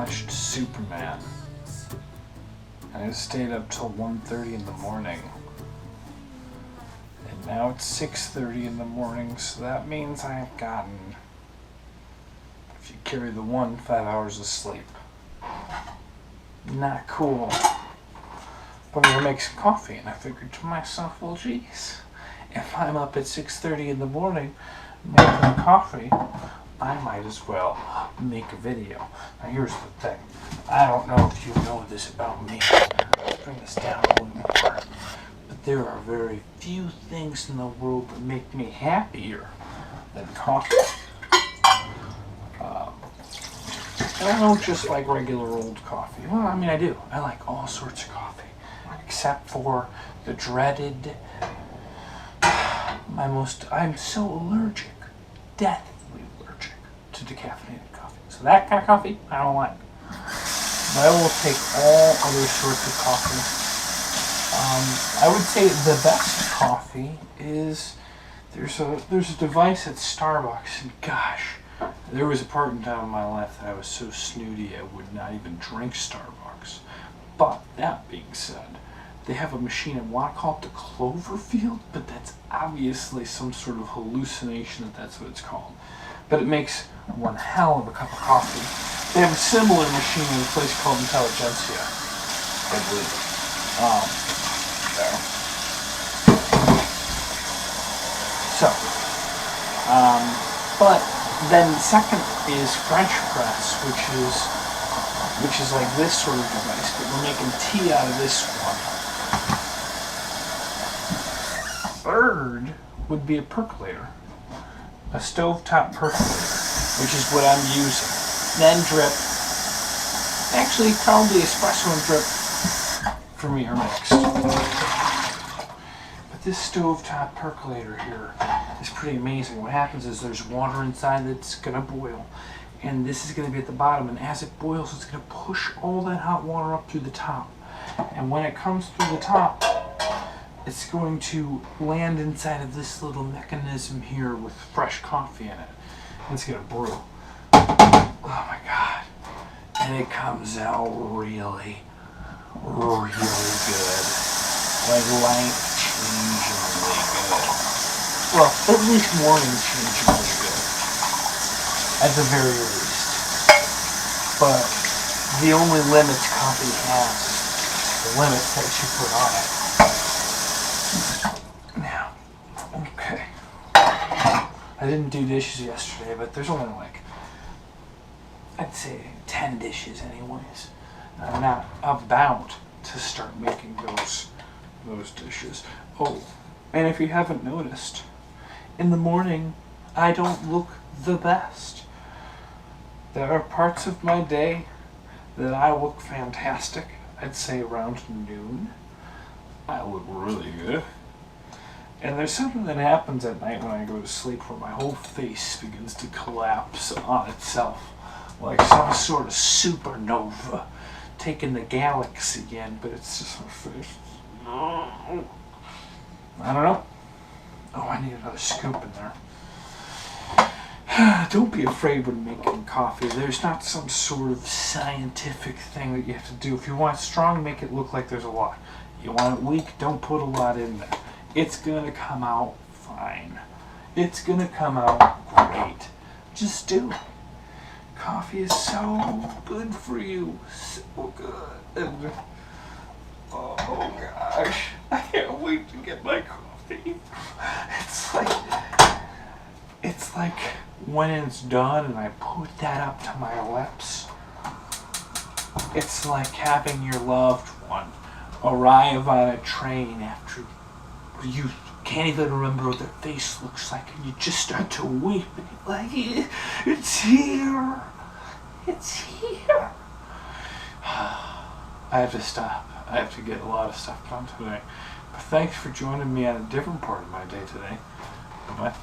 watched Superman. And I stayed up till 1:30 in the morning. And now it's 6:30 in the morning, so that means I've gotten, if you carry the 5 hours of sleep. Not cool. But I'm gonna make some coffee, and I figured to myself, well, geez, if I'm up at 6:30 in the morning making coffee, I might as well make a video. Now here's the thing. I don't know if you know this about me. I'll bring this down a little more. But there are very few things in the world that make me happier than coffee. And I don't just like regular old coffee. Well, I mean, I do. I like all sorts of coffee. Except for the dreaded, I'm so allergic, deathly allergic to decaffeinated coffee. So that kind of coffee, I don't like. But I will take all other sorts of coffee. I would say the best coffee is, there's a device at Starbucks, and gosh, there was a part in time in my life that I was so snooty I would not even drink Starbucks. But that being said, they have a machine, I want to call it the Cloverfield, but that's obviously some sort of hallucination that's what it's called. But it makes one hell of a cup of coffee. They have a similar machine in a place called Intelligentsia, I believe. There. So, but then second is French press, which is like this sort of device, but we're making tea out of this one. Third would be a percolator, a stovetop percolator, which is what I'm using. Then drip, actually probably espresso and drip for me are mixed. But this stovetop percolator here is pretty amazing. What happens is there's water inside that's going to boil, and this is going to be at the bottom, and as it boils it's going to push all that hot water up through the top. And when it comes through the top, it's going to land inside of this little mechanism here with fresh coffee in it. And it's going to brew. Oh my God. And it comes out really, really good. Like life-changingly good. Well, at least morning-changingly good. At the very least. But the only limits coffee has is the limits that you put on it. Now, okay. I didn't do dishes yesterday, but there's only like, I'd say 10 dishes anyways. I'm not about to start making those dishes. Oh, and if you haven't noticed, in the morning, I don't look the best. There are parts of my day that I look fantastic. I'd say around noon, I look really good. And there's something that happens at night when I go to sleep where my whole face begins to collapse on itself, like some sort of supernova taking the galaxy in, but it's just my face. I don't know. Oh, I need another scoop in there. Don't be afraid when making coffee. There's not some sort of scientific thing that you have to do. If you want it strong, make it look like there's a lot. You want it weak, don't put a lot in there. It's gonna come out fine. It's gonna come out great. Just do it. Coffee is so good for you. So good. Oh gosh. I can't wait to get my coffee. It's like when it's done and I put that up to my lips, it's like having your loved one arrive on a train after you can't even remember what their face looks like, and you just start to weep and you're like, it's here, it's here. I have to stop. I have to get a lot of stuff done today. But thanks for joining me on a different part of my day today. Bye.